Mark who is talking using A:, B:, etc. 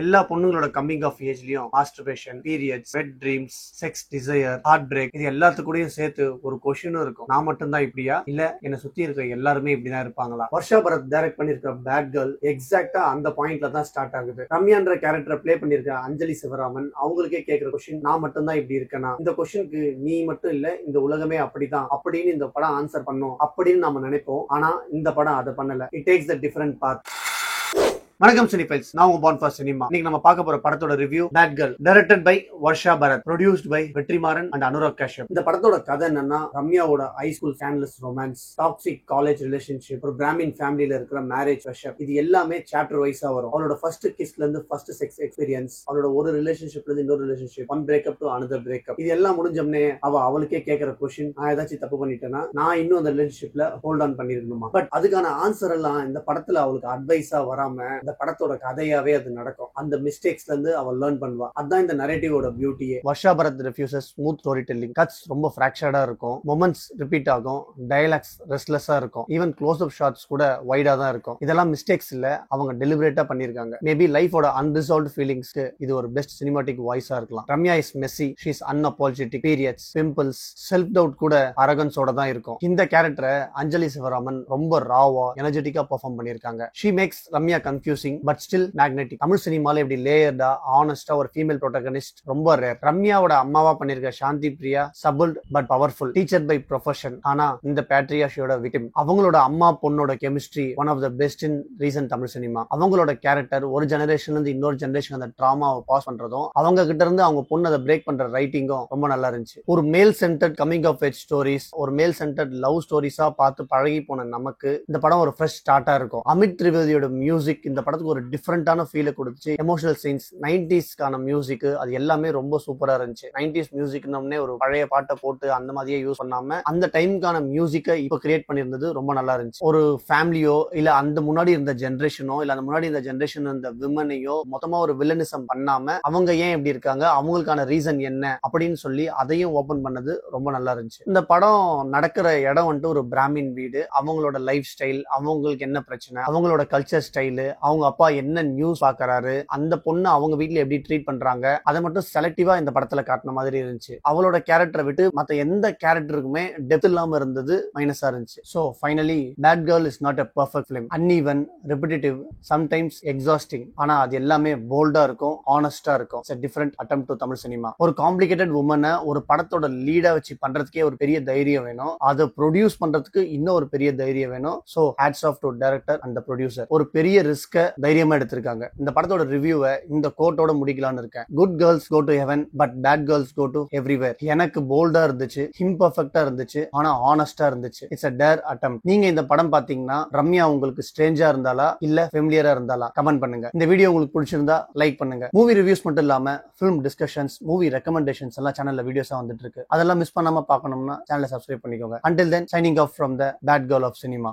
A: எல்லா பொண்ணுங்களோட coming of ஏஜ்லயும் masturbation, periods, wet dreams, sex desire, heart break இது எல்லாத்துக்கூடயும் சேர்த்து ஒரு கொஸ்டினும் இருக்கும். நான் மட்டும் தான் இப்படியா, இல்ல என்ன சுத்தி இருக்க எல்லாருமே இப்படிதான் இருப்பாங்களா? வர்ஷா பரத் டைரக்ட் பண்ணிருக்க பேட் கேர்ள் எக்ஸாக்டா அந்த பாயிண்ட்ல தான் ஸ்டார்ட் ஆகுது. ரம்யான்ற கேரக்டரை பிளே பண்ணிருக்க அஞ்சலி சிவராமன் அவங்களுக்கே கேட்கிற கொஸ்டின், நான் மட்டும் தான் இப்படி இருக்கேனா? இந்த கொஸ்டினுக்கு நீ மட்டும் இல்ல, இந்த உலகமே அப்படிதான் அப்படின்னு இந்த படம் ஆன்சர் பண்ணும் அப்படின்னு நம்ம நினைப்போம். ஆனா இந்த படம் அதை பண்ணல. இட் டேக்ஸ் த டிஃபரண்ட் பாத். வணக்கம் சினிஃபைல்ஸ், நான் உங்க பார்ன் ஃபார் சினிமா. இன்னைக்கு நம்ம பார்க்க போற படத்தோட review bad girl, directed by Varsha Bharath, produced by Vetrimaaran and Anurag Kashyap. இந்த படத்தோட கதை என்னன்னா, ரம்யாவோட ஹை ஸ்கூல் ஃபேன்லெஸ் ரொமான்ஸ், டாக்ஸிக் காலேஜ் ரிலேஷன்ஷிப், ஒரு பிராமின் ஃபேமிலியில இருக்கிற மேரேஜ் ப்ரெஷர், இது எல்லாமே சாப்டர் வைஸா வரும். அவளோட ஃபர்ஸ்ட் கிஸ்ல இருந்து ஃபர்ஸ்ட் செக்ஸ் எக்ஸ்பீரியன்ஸ், அவளோட ஒரு ரிலேஷன்ஷிப்ல இருந்து இன்னொரு relationship, one breakup to another breakup, இது எல்லாம் முடிஞ்சோம்னே அவளுக்கே கேட்கிற கொஸ்டின், நான் ஏதாச்சும் தப்பு பண்ணிட்டேன்னா, நான் இன்னும் அந்த ரிலேஷன்ஷிப்ல ஹோல்ட் ஆன் பண்ணிருக்கணுமா? பட் அதுக்கான ஆன்சர் எல்லாம் இந்த படத்துல அவளுக்கு அட்வைஸா வராம இந்த படத்தோட கதையாவே அது நடக்கும். அந்த மிஸ்டேக்ஸ்ல இருந்து அவள் லேர்ன் பண்ணுவா. அதான் இந்த நரேட்டிவோட பியூட்டியே. Varsha Bharath refuses smooth story telling. Cuts ரொம்ப ஃபிராக்சர்டா இருக்கும், மொமெண்ட்ஸ் ரிப்பீட் ஆகும், டயலாக்ஸ் ரெஸ்ட்லெஸ்ஸா இருக்கும், ஈவன் க்ளோஸ் அப் ஷாட்ஸ் கூட வைடா தான் இருக்கும். இதெல்லாம் மிஸ்டேக்ஸ் இல்ல, அவங்க டெலிபரேட்டா பண்ணிருக்காங்க. மேபி லைஃபோட அன்ரிசால்வ்ட் ஃபீலிங்ஸ்க்கு இது ஒரு பெஸ்ட் சினிமாட்டிக் வாய்ஸா இருக்கலாம். Ramya is messy, she is unapologetic, periods, pimples, self doubt கூட அரகன்ஸோட தான் இருக்கும். இந்த கேரக்டரை அஞ்சலி சிவராமன் ரொம்ப ராவா எனர்ஜெட்டிக்கா பெர்ஃபார்ம் பண்ணிருக்காங்க. She makes Ramya confusing but still magnetic. Tamil சினிமால இப்படி லேயர்டா ஆனஸ்டா ஒரு ஃபீமேல் ப்ரோட்டகனிஸ்ட் ரொம்ப ரேர். ரம்யாவோட அம்மாவா பண்ணிருக்க Shanthi Priya subtle but powerful, teacher by profession, ஆனா இந்த பேட்ரியாஷியோட விக்டிம். அவங்களோட அம்மா பொண்ணோட chemistry one of the best in recent Tamil cinema. அவங்களோட கேரக்டர் ஒரு ஜெனரேஷன்ல இருந்து இன்னொரு ஜெனரேஷன் அந்த டிராமாவை பாஸ் பண்றதும், அவங்க கிட்ட இருந்து அவங்க பொண்ணு அதை பிரேக் பண்ற ரைட்டிங்கும் ரொம்ப நல்லா இருந்துச்சு. ஒரு male centred coming of age stories, ஒரு மேல் சென்டர்ட் லவ் ஸ்டோரிஸா பார்த்து பழகி போன நமக்கு இந்த படம் ஒரு ஃப்ரெஷ் ஸ்டார்ட்டா இருக்கும். அமித் திரிவேதியோட மியூசிக் இந்த படத்துக்கு ஒரு டிஃபரெண்டான ஃபீலை கொடுத்துச்சு. எமோஷனல் சீன்ஸ், 90s மியூசிக், அது எல்லாமே ரொம்ப சூப்பரா இருந்துச்சு. 90s மியூசிக்னே ஒரு பழைய பாட்டை போட்டு அந்த மாதிரியே யூஸ் பண்ணாம அந்த டைமுக்கான மியூசிக்கை இப்போ கிரியேட் பண்ணியிருந்தது ரொம்ப நல்லா இருந்துச்சு. ஒரு ஃபேமிலியோ இல்ல அந்த முன்னாடி இருந்த ஜென்ரேஷனோ இல்ல அந்த முன்னாடி இருந்த ஜென்ரேஷன் இருந்த விமனையோ மொத்தமா ஒரு வில்லனிசம் பண்ணாம அவங்க ஏன் எப்படி இருக்காங்க, அவங்களுக்கான ரீசன் என்ன அப்படின்னு சொல்லி அதையும் ஓபன் பண்ணது ரொம்ப நல்லா இருந்துச்சு. இந்த படம் நடக்கிற இடம் வந்துட்டு ஒரு பிராமின் வீடு. அவங்களோட லைஃப் ஸ்டைல், அவங்களுக்கு என்ன பிரச்சனை, அவங்களோட கல்ச்சர் ஸ்டைலு, அவங்க அப்பா என்ன நியூஸ் பாக்குறாரு, அந்த பொண்ணு அவங்க வீட்ல எப்படி ட்ரீட் பண்றாங்க, அதை மட்டும் செலக்டிவா இந்த படத்துல காட்டின மாதிரி இருந்துச்சு. அவளோட கேரக்டரை விட்டு மத்த எந்த கேரக்டருக்குமே டெப்த் இல்லாம இருந்தது மைனஸா இருந்துச்சு. So finally bad girl is not a perfect film. Uneven, repetitive, sometimes exhausting, ஆனா அது எல்லாமே போல்டா இருக்கும், ஆனஸ்டா இருக்கும். It's a different attempt to Tamil cinema. ஒரு காம்ப்ளிகேட்டட் உமனை ஒரு படத்தோட லீடா வச்சு பண்றதுக்கே ஒரு பெரிய தைரியம் வேணும். அதை ப்ரொடியூஸ் பண்றதுக்கு இன்னும் ஒரு பெரிய தைரியம் வேணும். So hats off to director and producer. ஒரு பெரிய ரிஸ்க தைரியமா எடுத்திருக்காங்க. இந்த படத்தோட ரிவ்யூவை இந்த கோட்டோட முடிக்கலாம்னு இருக்கேன். Good girls go to heaven but bad girls go to everywhere. எனக்கு போல்டா இருந்துச்சு, இம்பர்ஃபெக்ட்டா இருந்துச்சு, ஆனா ஆனஸ்டா இருந்துச்சு. It's a dare attempt. நீங்க இந்த படம் பாத்தீங்கன்னா ரம்யா உங்களுக்கு ஸ்ட்ரேஞ்சா இருந்தாலா இல்ல ஃபெமிலியரா இருந்தாலா கமெண்ட் பண்ணுங்க. இந்த வீடியோ உங்களுக்கு பிடிச்சிருந்தா லைக் பண்ணுங்க. மூவி ரிவ்யூஸ் மட்டும் இல்லாம ஃபிலிம் டிஸ்கஷன்ஸ், மூவி ரெக்கமெண்டேஷன்ஸ் எல்லாம் சேனல்ல வீடியோஸா வந்துட்டு இருக்கு. அதெல்லாம் மிஸ் பண்ணாம பார்க்கணும்னா சேனலை சப்ஸ்கிரைப் பண்ணிக்கோங்க. Until then, signing off from the Bad Girl of Cinema.